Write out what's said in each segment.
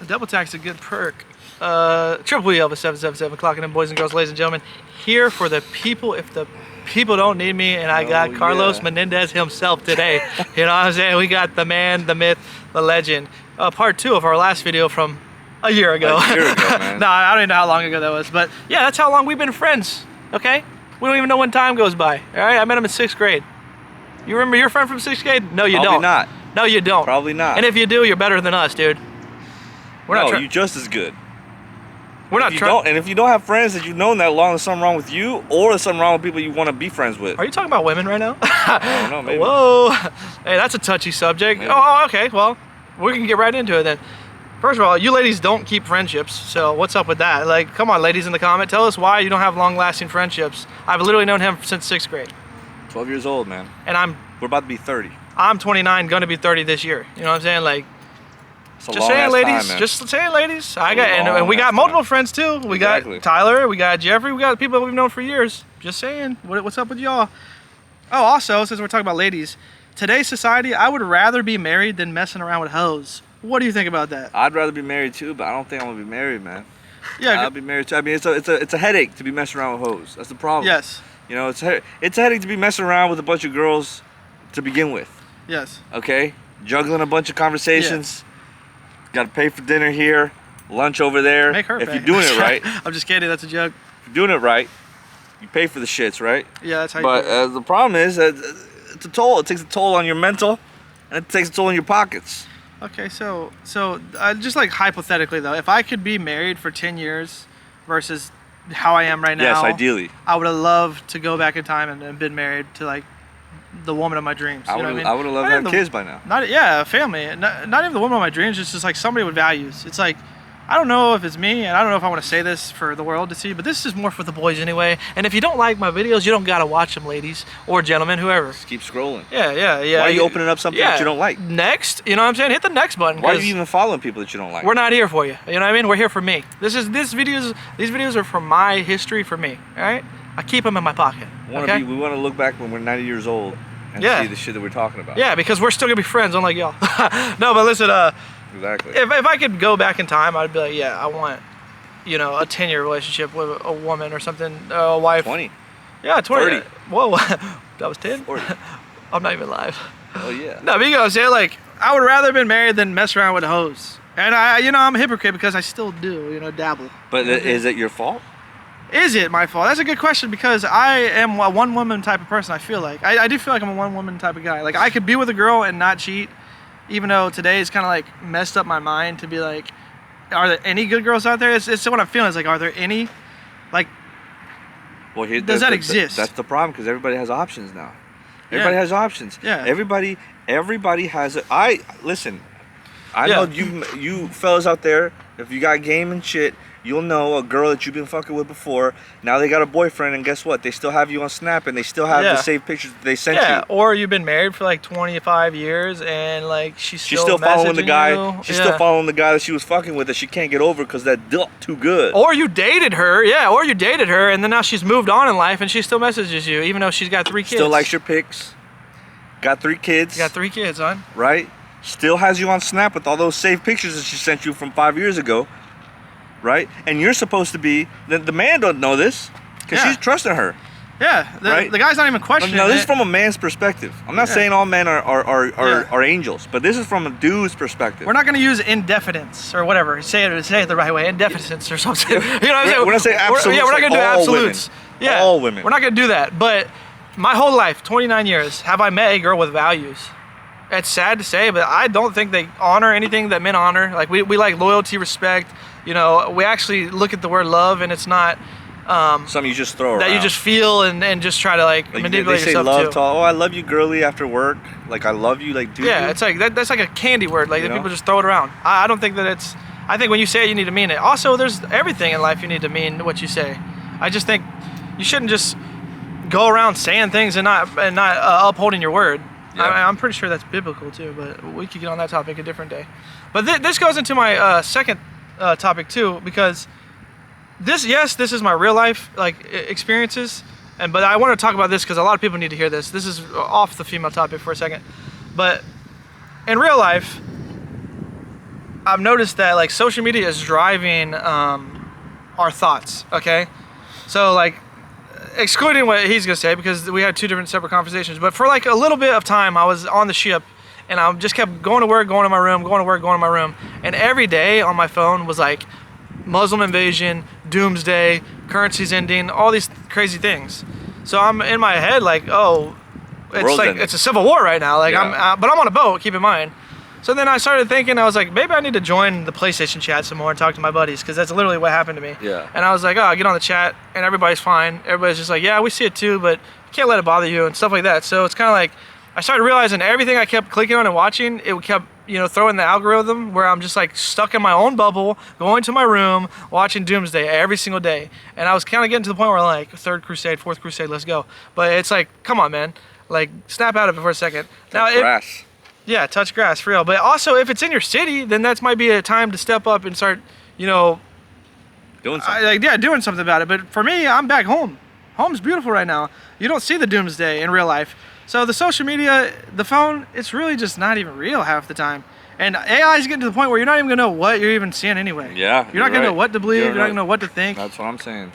Double tack's a good perk. Triple Elvis 777 clocking in, boys and girls, ladies and gentlemen. Here for the people. If the people don't need me, and I got Carlos Menendez himself today. You know what I'm saying? We got the man, the myth, the legend. Part 2 of our last video from a year ago. A year ago, man. No, I don't even know how long ago that was, but yeah, that's how long we've been friends. Okay, we don't even know when time goes by. All right, I met him in 6th grade. You remember your friend from 6th grade? No, you Probably don't. not. No, you don't. Probably not. And if you do, you're better than us, dude. We're no, not you're just as good. We're not trying. And if you don't have friends that you've known that long, there's something wrong with you, or there's something wrong with people you want to be friends with. Are you talking about women right now? I don't know, maybe. Whoa. Hey, that's a touchy subject. Maybe. Oh, okay. Well, we can get right into it then. First of all, you ladies don't keep friendships, so what's up with that? Like, come on, ladies in the comment, tell us why you don't have long-lasting friendships. I've literally known him since 6th grade. 12 years old, man. And we're about to be 30. I'm 29, gonna be 30 this year. You know what I'm saying? Like, just saying, ladies. Time, just saying, ladies. And we got multiple friends too. We got Tyler, we got Jeffrey, we got people we've known for years. Just saying, what's up with y'all? Oh, also, since we're talking about ladies, today's society, I would rather be married than messing around with hoes. What do you think about that? I'd rather be married too, but I don't think I'm gonna be married, man. Yeah, I'll be married too. I mean, it's a headache to be messing around with hoes. That's the problem. Yes. You know, it's a headache to be messing around with a bunch of girls to begin with. Yes. Okay, juggling a bunch of conversations. Yeah. Got to pay for dinner here, lunch over there. Make her if pay. you're doing it right. I'm just kidding. That's a joke. If you're doing it right, you pay for the shits, right? Yeah, that's how. But the problem is that it's a toll. It takes a toll on your mental, and it takes a toll on your pockets. Okay, so just like hypothetically though, if I could be married for 10 years versus how I am right now. Yes, ideally. I would have loved to go back in time and been married to like the woman of my dreams. I would have loved to have kids by now. A family. Not even the woman of my dreams, just like somebody with values. It's like, I don't know if it's me, and I don't know if I want to say this for the world to see, but this is more for the boys anyway. And if you don't like my videos, you don't gotta watch them, ladies or gentlemen, whoever. Just keep scrolling. Yeah. Why are you opening up something that you don't like? Next, you know what I'm saying? Hit the next button. Why are you even following people that you don't like? We're not here for you. You know what I mean? We're here for me. These videos are for my history, for me. All right? I keep them in my pocket. We want to look back when we're 90 years old and see the shit that we're talking about. Yeah, because we're still gonna be friends, unlike y'all. No, but listen. Exactly. If I could go back in time, I'd be like, yeah, I want, you know, a 10-year relationship with a woman or something, a wife. 20. Yeah, 20. 30. Whoa, that was 10? 40. I'm not even live. Oh yeah. No, but you gotta say, like, I would rather have been married than mess around with hoes. And I'm a hypocrite because I still do, dabble. But is it your fault? Is it my fault? That's a good question, because I am a one-woman type of person, I feel like. I do feel like I'm a one-woman type of guy. Like, I could be with a girl and not cheat, even though today is kind of like messed up my mind to be like, are there any good girls out there? It's what I'm feeling. It's like, are there any? Like, well, does that exist? That's the problem, because everybody has options now. Everybody has options. Yeah. Everybody has it. I know you fellas out there, if you got game and shit, you'll know a girl that you've been fucking with before. Now they got a boyfriend, and guess what? They still have you on Snap, and they still have the saved pictures that they sent you. Yeah, or you've been married for like 25 years, and like she's still following the guy. You. She's still following the guy that she was fucking with that she can't get over because that dick too good. Or you dated her, and then now she's moved on in life, and she still messages you, even though she's got 3 kids. Still likes your pics. Got 3 kids. Got 3 kids, huh? Right? Still has you on Snap with all those saved pictures that she sent you from 5 years ago. Right? And you're supposed to be, the man don't know this, because she's trusting her. Yeah, the guy's not even questioning No, this is from a man's perspective. I'm not saying all men are angels, but this is from a dude's perspective. We're not going to use indefinite or whatever. Say it the right way, indefinite or something. You know what I'm saying? We're not saying absolutes. We're not going to do absolutes. Women. All women. We're not going to do that. But my whole life, 29 years, have I met a girl with values? It's sad to say, but I don't think they honor anything that men honor. Like, we like loyalty, respect. We actually look at the word love, and it's not something you just throw around. That you just feel and just try to like manipulate they say yourself love to. Oh, I love you, girly, after work. Like, I love you, like, dude. Yeah, it's like that's like a candy word. Like, people just throw it around. I don't think that it's. I think when you say it, you need to mean it. Also, there's everything in life you need to mean what you say. I just think you shouldn't just go around saying things and not upholding your word. Yeah. I'm pretty sure that's biblical too, but we could get on that topic a different day. But this goes into my second topic too, because this is my real life experiences, but I want to talk about this because a lot of people need to hear this. This is off the female topic for a second, but in real life, I've noticed that like social media is driving our thoughts. Okay, so like excluding what he's gonna say because we had two different separate conversations. But for like a little bit of time, I was on the ship, and I just kept going to work, going to my room, going to work, going to my room, and every day on my phone was like Muslim invasion, doomsday, currency's ending, all these crazy things. So I'm in my head like, oh, it's like it's a civil war right now. Like but I'm on a boat. Keep in mind. So then I started thinking, I was like, maybe I need to join the PlayStation chat some more and talk to my buddies, because that's literally what happened to me. Yeah. And I was like, oh, I get on the chat and everybody's fine. Everybody's just like, yeah, we see it too, but you can't let it bother you and stuff like that. So it's kind of like, I started realizing everything I kept clicking on and watching, it kept, you know, throwing the algorithm where I'm just like stuck in my own bubble, going to my room, watching Doomsday every single day. And I was kind of getting to the point where like, third crusade, fourth crusade, let's go. But it's like, come on, man. Like, snap out of it for a second. Grass. Yeah, touch grass, for real. But also, if it's in your city, then that might be a time to step up and start, you know, doing something. Doing something about it. But for me, I'm back home. Home's beautiful right now. You don't see the doomsday in real life. So the social media, the phone, it's really just not even real half the time. And AI is getting to the point where you're not even gonna know what you're even seeing anyway. Yeah, you're not gonna know what to believe. You're not gonna know what to think. That's what I'm saying.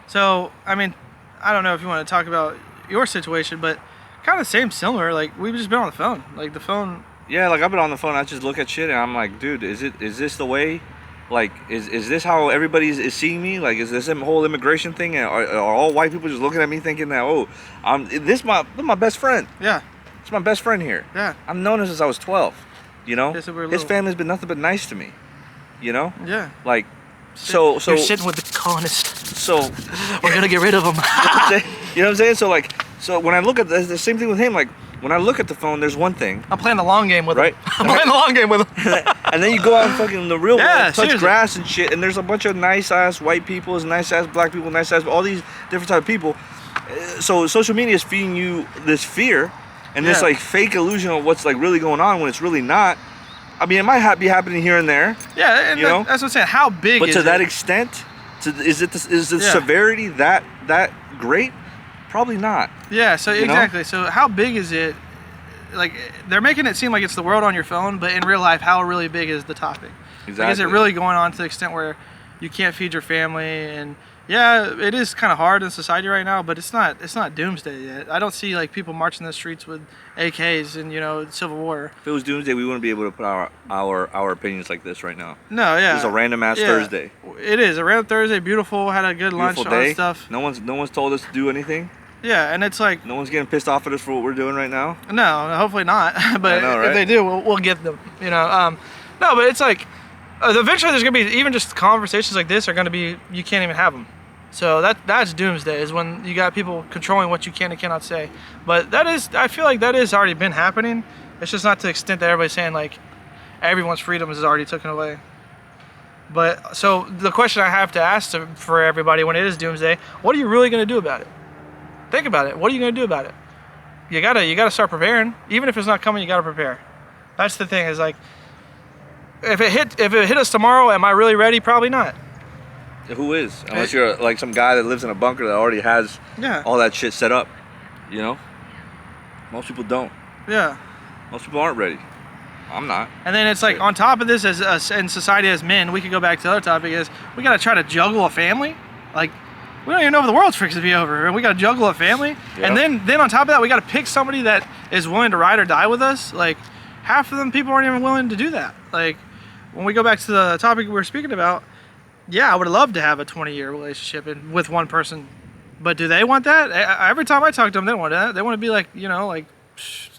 So I mean, I don't know if you want to talk about your situation, but kind of similar. Like we've just been on the phone. Like the phone. Yeah, like I've been on the phone. I just look at shit and I'm like, dude, is this the way? Like, is this how everybody is seeing me? Like, is this whole immigration thing? And are all white people just looking at me thinking that, oh, this my best friend? Yeah. It's my best friend here. Yeah. I've known him since I was 12. You know, his family's been nothing but nice to me. You know. Yeah. Like, so you're sitting with the colonists. So we're gonna get rid of them. You know what I'm saying? So like, so when I look at the same thing with him, like when I look at the phone, there's one thing. I'm playing the long game with him. I'm playing the long game with him. And then you go out and fucking the real world, touch seriously. grass and shit, and there's a bunch of nice ass white people, nice ass black people, nice ass all these different type of people. So social media is feeding you this fear and this like fake illusion of what's like really going on when it's really not. I mean, it might be happening here and there. Yeah, and you know? that's what I'm saying. How big but is to it? that extent, is the severity that great? Probably not. Yeah, so exactly. Know? So how big is it? Like, they're making it seem like it's the world on your phone, but in real life, how really big is the topic? Exactly. Like, is it really going on to the extent where you can't feed your family? And yeah, it is kind of hard in society right now, but it's not doomsday yet. I don't see like people marching the streets with AKs and, you know, Civil War. If it was doomsday, we wouldn't be able to put our opinions like this right now. No, yeah. It's a random ass Thursday. It is a random Thursday. Beautiful. Had a good lunch. Beautiful all day. that stuff. No one's told us to do anything. Yeah, and it's like no one's getting pissed off at us for what we're doing right now. No, hopefully not. But I know, right? if they do, we'll get them. You know, no, but it's like eventually there's gonna be even just conversations like this are gonna be you can't even have them. So that's doomsday is when you got people controlling what you can and cannot say. But I feel like that is already been happening. It's just not to the extent that everybody's saying like everyone's freedom is already taken away. But so the question I have to ask for everybody when it is doomsday, what are you really gonna do about it? Think about it. What are you gonna do about it? You gotta start preparing. Even if it's not coming, you gotta prepare. That's the thing. Is like, if it hit us tomorrow, am I really ready? Probably not. Who is? Unless you're like some guy that lives in a bunker that already has all that shit set up. You know. Most people don't. Yeah. Most people aren't ready. I'm not. And then it's like on top of this, as in society as men, we could go back to the other topic is we gotta try to juggle a family. Like, we don't even know if the world's fixing to be over, and we got to juggle a family. Yep. And then on top of that, we got to pick somebody that is willing to ride or die with us. Like, half of them people aren't even willing to do that. Like, when we go back to the topic we were speaking about, yeah, I would love to have a 20-year relationship with one person, but do they want that? Every time I talk to them, they don't want that. They want to be like, you know, like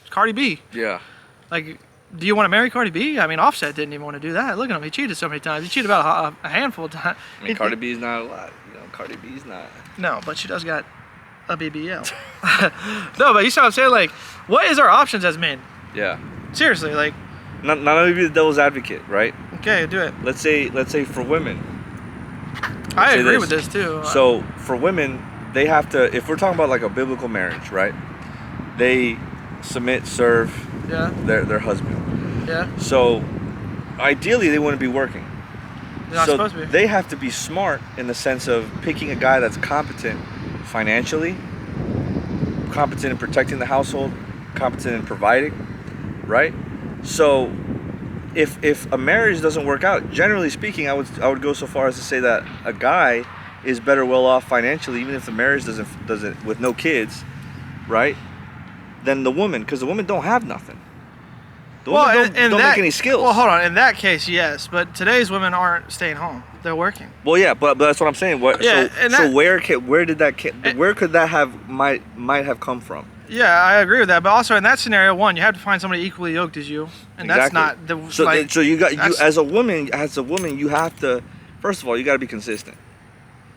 Cardi B. Yeah. Like, do you want to marry Cardi B? I mean, Offset didn't even want to do that. Look at him. He cheated so many times. He cheated about a handful of times. I mean, Cardi B's not a lot. Cardi B's not. No, but she does got a BBL. No, but you see what I'm saying? Like, what is our options as men? Yeah. Seriously, like. Not let me be the devil's advocate, right? Okay, do it. Let's say for women. I agree with this too. So for women, they have to. If we're talking about like a biblical marriage, right? They submit, serve. Yeah. Their husband. Yeah. So ideally, they wouldn't be working. They're not supposed to be. They have to be smart in the sense of picking a guy that's competent financially, competent in protecting the household, competent in providing, right? So if a marriage doesn't work out, generally speaking, I would go so far as to say that a guy is better well off financially, even if the marriage doesn't with no kids, right? Than the woman, because the women don't have nothing. The women don't make any skills. Well, hold on. In that case, yes, but today's women aren't staying home; they're working. Well, yeah, but that's what I'm saying. Where could that might have come from? Yeah, I agree with that. But also in that scenario, one, you have to find somebody equally yoked as you, and that's not the. So you as a woman, you have to. First of all, you got to be consistent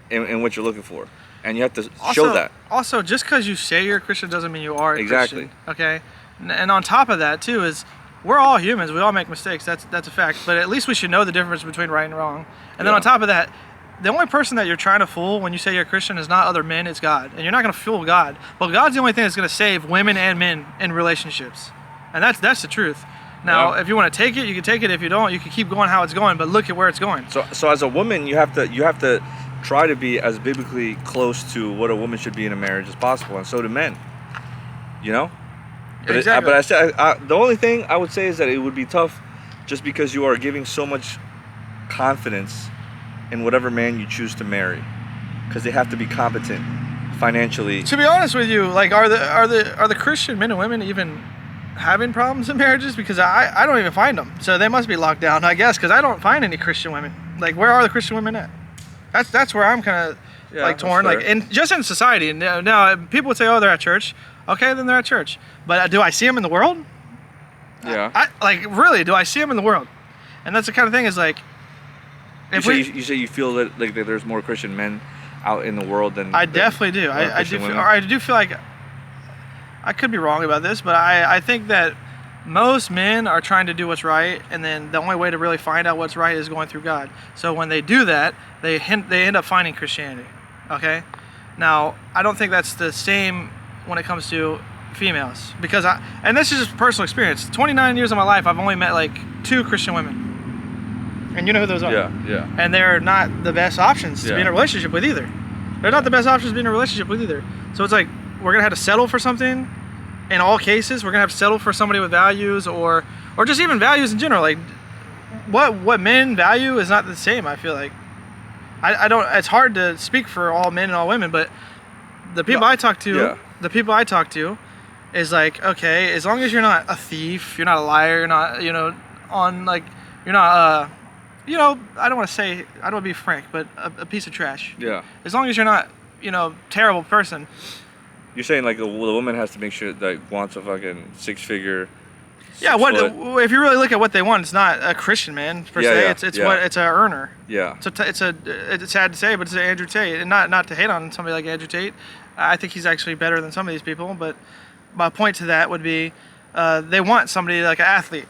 in what you're looking for, and you have to show that. Also, just because you say you're a Christian doesn't mean you are a Christian. Okay, and on top of that too is we're all humans. We all make mistakes. That's a fact. But at least we should know the difference between right and wrong. And then on top of that, the only person that you're trying to fool when you say you're a Christian is not other men, it's God. And you're not going to fool God. But God's the only thing that's going to save women and men in relationships. And that's the truth. Now, if you want to take it, you can take it. If you don't, you can keep going how it's going, but look at where it's going. So as a woman, you have to try to be as biblically close to what a woman should be in a marriage as possible, and so do men. You know? But exactly. The only thing I would say is that it would be tough just because you are giving so much confidence in whatever man you choose to marry, because they have to be competent financially. To be honest with you, like are the Christian men and women even having problems in marriages? Because I don't even find them, so they must be locked down, I guess, because I don't find any Christian women. Like, where are the Christian women at? That's where I'm kind of like torn. Like, and just in society now, people would say, oh, they're at church. Okay, then they're at church. But do I see them in the world? Yeah. Really, do I see them in the world? And that's the kind of thing is like. You say you feel that like that there's more Christian men out in the world than. I definitely do. I do feel like. I could be wrong about this, but I think that most men are trying to do what's right, and then the only way to really find out what's right is going through God. So when they do that, they end up finding Christianity. Okay. Now I don't think that's the same when it comes to females, because and this is just personal experience. 29 years of my life, I've only met like 2 Christian women, and you know who those are. Yeah. And they're not the best options to be in a relationship with either. They're not the best options to be in a relationship with either. So it's like we're gonna have to settle for something. In all cases, we're gonna have to settle for somebody with values, or just even values in general. Like what men value is not the same. I feel like I don't. It's hard to speak for all men and all women, but the people I talk to, is like, okay, as long as you're not a thief, you're not a liar, you're not, you're not, I don't want to be frank, but a piece of trash. Yeah. As long as you're not, terrible person. You're saying like the woman has to make sure that wants a fucking 6-figure. Yeah. If you really look at what they want, it's not a Christian man per se. It's an earner. Yeah. It's sad to say, but it's an Andrew Tate, and not to hate on somebody like Andrew Tate. I think he's actually better than some of these people, but my point to that would be, they want somebody like an athlete.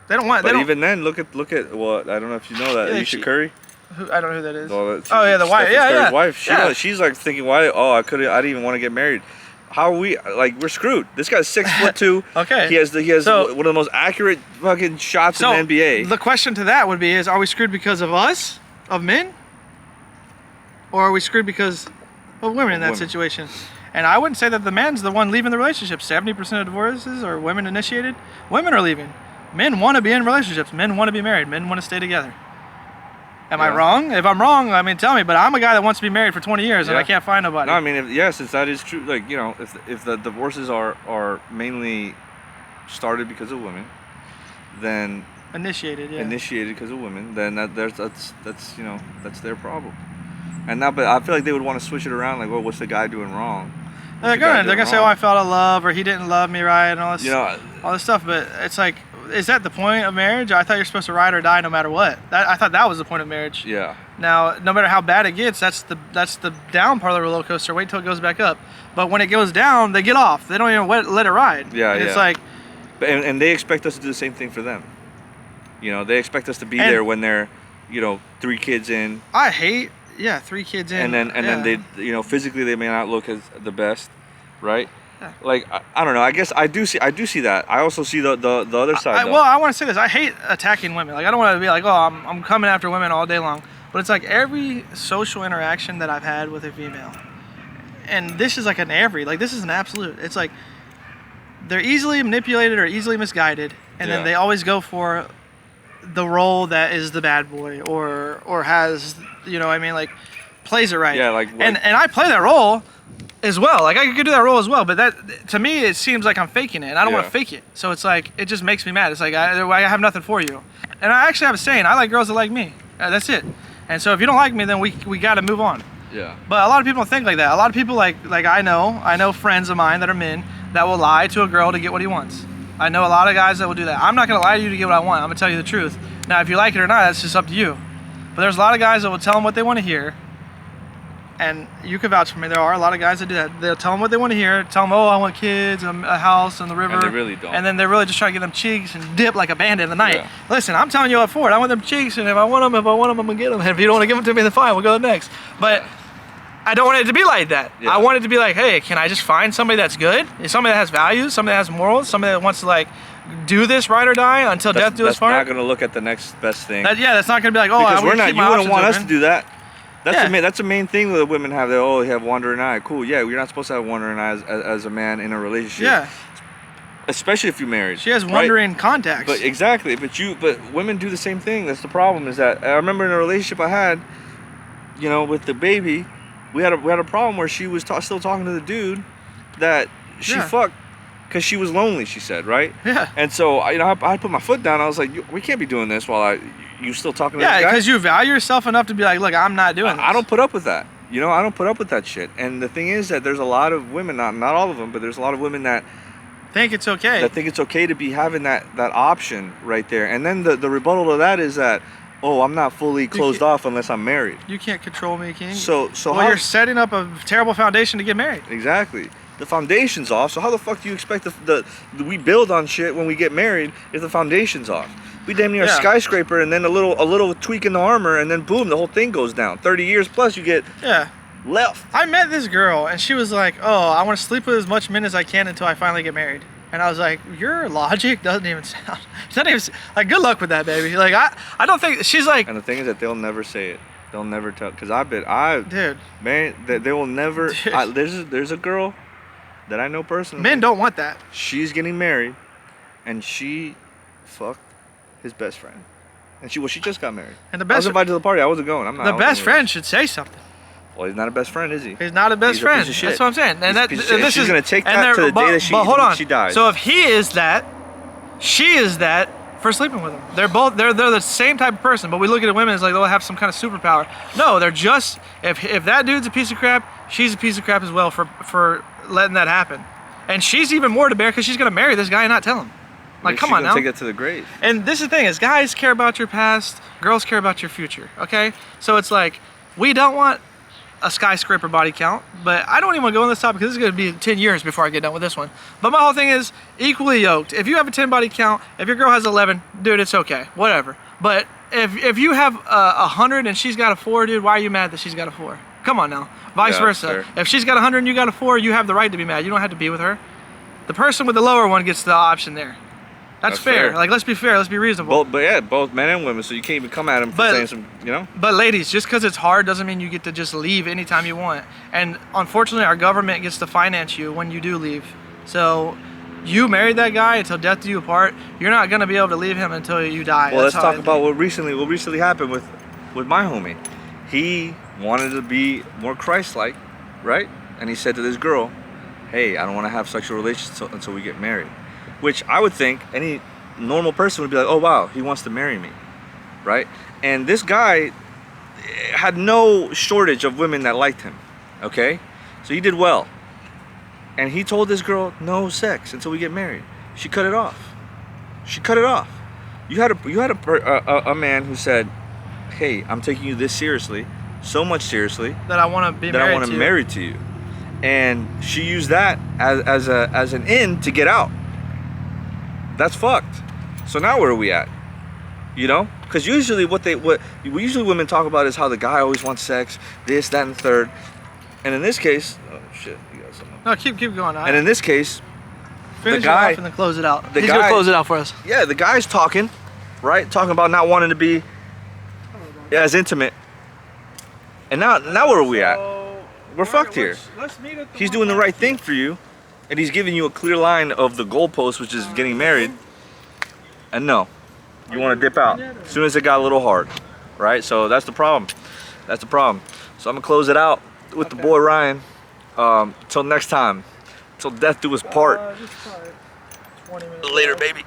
They don't want. Even then, look at. Well, I don't know if you know that Alicia Curry. I don't know who that is. Well, the wife. Curry's wife. She's like thinking, why? Oh, I didn't even want to get married. How are we? Like, we're screwed. This guy's 6'2". Okay. He has one of the most accurate fucking shots in the NBA. The question to that would be: are we screwed because of us, of men, or are we screwed because of women in that situation? And I wouldn't say that the man's the one leaving the relationship. 70% of divorces are women initiated. Women are leaving. Men want to be in relationships. Men want to be married. Men want to stay together. Am I wrong? If I'm wrong, I mean, tell me. But I'm a guy that wants to be married for 20 years and I can't find nobody. No, I mean, since that is true, like, if the divorces are mainly started because of women, then initiated because of women, then that's their problem. And now, but I feel like they would want to switch it around, like, well, what's the guy doing wrong? They're gonna say, oh, I felt in love, or he didn't love me right, and all this, all this stuff. But it's like, is that the point of marriage? I thought you're supposed to ride or die no matter what. I thought that was the point of marriage. Yeah. Now, no matter how bad it gets, that's the down part of the roller coaster. Wait till it goes back up. But when it goes down, they get off. They don't even let it ride. Yeah, It's like, and they expect us to do the same thing for them. They expect us to be there when they're, 3 kids in. I hate. Yeah, 3 kids in. And then they, physically they may not look as the best, right? Yeah. Like, I don't know. I guess I do see that. I also see the other side. Well, I want to say this. I hate attacking women. Like, I don't want to be like, oh, I'm coming after women all day long. But it's like every social interaction that I've had with a female, and this is like this is an absolute. It's like they're easily manipulated or easily misguided, and then they always go for the role that is the bad boy or has, you know what I mean, like plays it right. Yeah, like and I play that role as well. Like I could do that role as well, but that to me it seems like I'm faking it, and I don't want to fake it. So it's like it just makes me mad. It's like I have nothing for you. And I actually have a saying: I like girls that like me. That's it. And so if you don't like me, then we got to move on. Yeah. But a lot of people don't think like that. A lot of people like I know friends of mine that are men that will lie to a girl to get what he wants. I know a lot of guys that will do that. I'm not gonna lie to you to get what I want. I'm gonna tell you the truth. Now, if you like it or not, that's just up to you. But there's a lot of guys that will tell them what they want to hear. And you can vouch for me. There are a lot of guys that do that. They'll tell them what they want to hear. Tell them, oh, I want kids, a house, and the river. And they really don't. And then they're really just trying to get them cheeks and dip like a bandit in the night. Yeah. Listen, I'm telling you up for it. I want them cheeks, and if I want them, I'm gonna get them. And if you don't want to give them to me, then fine. We'll go next. But I don't want it to be like that. Yeah. I want it to be like, hey, can I just find somebody that's good? Somebody that has values, somebody that has morals, somebody that wants to like do this ride or die until death do us part. That's not gonna look at the next best thing. That's not gonna be like, oh, because we're not. You wouldn't want us to do that. That's the main thing that women have. That you have wandering eye. Cool. Yeah, you're not supposed to have wandering eyes as a man in a relationship. Yeah. Especially if you're married. She has wandering contacts. But exactly. But women do the same thing. That's the problem. Is that I remember in a relationship I had, you know, with the baby, we had a problem where she was still talking to the dude that she fucked because she was lonely. She said, right? Yeah. And so I put my foot down. I was like, we can't be doing this while you still talking to this guy. Yeah, because you value yourself enough to be like, look, I'm not doing this. I don't put up with that. You know, I don't put up with that shit. And the thing is that there's a lot of women, not all of them, but there's a lot of women that think it's okay. That think it's okay to be having that option right there. And then the rebuttal to that is that, oh, I'm not fully closed off unless I'm married. You can't control me, King. So well, you're setting up a terrible foundation to get married. Exactly. The foundation's off. So how the fuck do you expect we build on shit when we get married if the foundation's off? We damn near a skyscraper and then a little tweak in the armor and then boom, the whole thing goes down. 30 years plus you get left. I met this girl and she was like, oh, I want to sleep with as much men as I can until I finally get married. And I was like, your logic doesn't even sound, like, good luck with that, baby. Like, I don't think, she's like. And the thing is that they'll never say it. They'll never tell, because dude. Man, they will never, there's a girl that I know personally. Men don't want that. She's getting married and she fucked his best friend. And she just got married. And I was invited to the party. I wasn't going. I'm not. The best friend should say something. Well, he's not a best friend, is he? He's not a best friend. That's what I'm saying. And she's gonna take that to the day that she dies. So if he is that, she is that for sleeping with him. They're the same type of person. But we look at women as like they'll have some kind of superpower. No, they're just if that dude's a piece of crap, she's a piece of crap as well for letting that happen. And she's even more to bear because she's gonna marry this guy and not tell him. Like, come on now. Take it to the grave. And this is the thing is, guys care about your past, girls care about your future. Okay, so it's like we don't want a skyscraper body count, but I don't even want to go on this topic because this is going to be 10 years before I get done with this one. But my whole thing is equally yoked. If you have a 10 body count, if your girl has 11, dude, it's okay, whatever. But if you have 100 and she's got a 4, dude, why are you mad that she's got a 4? Come on now. Vice versa. Fair. If she's got 100 and you got a 4, you have the right to be mad. You don't have to be with her. The person with the lower one gets the option there. That's fair. Like, let's be fair. Let's be reasonable. Both men and women. So you can't even come at them for saying some, you know. But ladies, just because it's hard doesn't mean you get to just leave anytime you want. And unfortunately, our government gets to finance you when you do leave. So you married that guy until death do you apart. You're not gonna be able to leave him until you die. Well, let's talk about what recently happened with my homie. He wanted to be more Christ-like, right? And he said to this girl, "Hey, I don't want to have sexual relations until we get married." Which I would think any normal person would be like, oh wow, he wants to marry me, right? And this guy had no shortage of women that liked him, okay? So he did well. And he told this girl, no sex until we get married. She cut it off. She cut it off. You had a man who said, hey, I'm taking you this seriously, so much seriously, that I want to be married to you. And she used that as an in to get out. That's fucked. So now where are we at? You know? Because usually what women talk about is how the guy always wants sex, this, that, and the third. And in this case, oh shit, you got something. No, keep going. And in this case, finish the guy, it off and then close it out. He's gonna close it out for us. Yeah, the guy's talking, right? Talking about not wanting to be as intimate. And now where are we at? We're fucked here. He's doing the right thing for you. And he's giving you a clear line of the goalpost, which is getting married. and no. You want to dip out as soon as it got a little hard, right? So that's the problem. That's the problem. So I'm gonna close it out with the boy Ryan. Till next time. Till death do us part. 20 minutes Later, baby.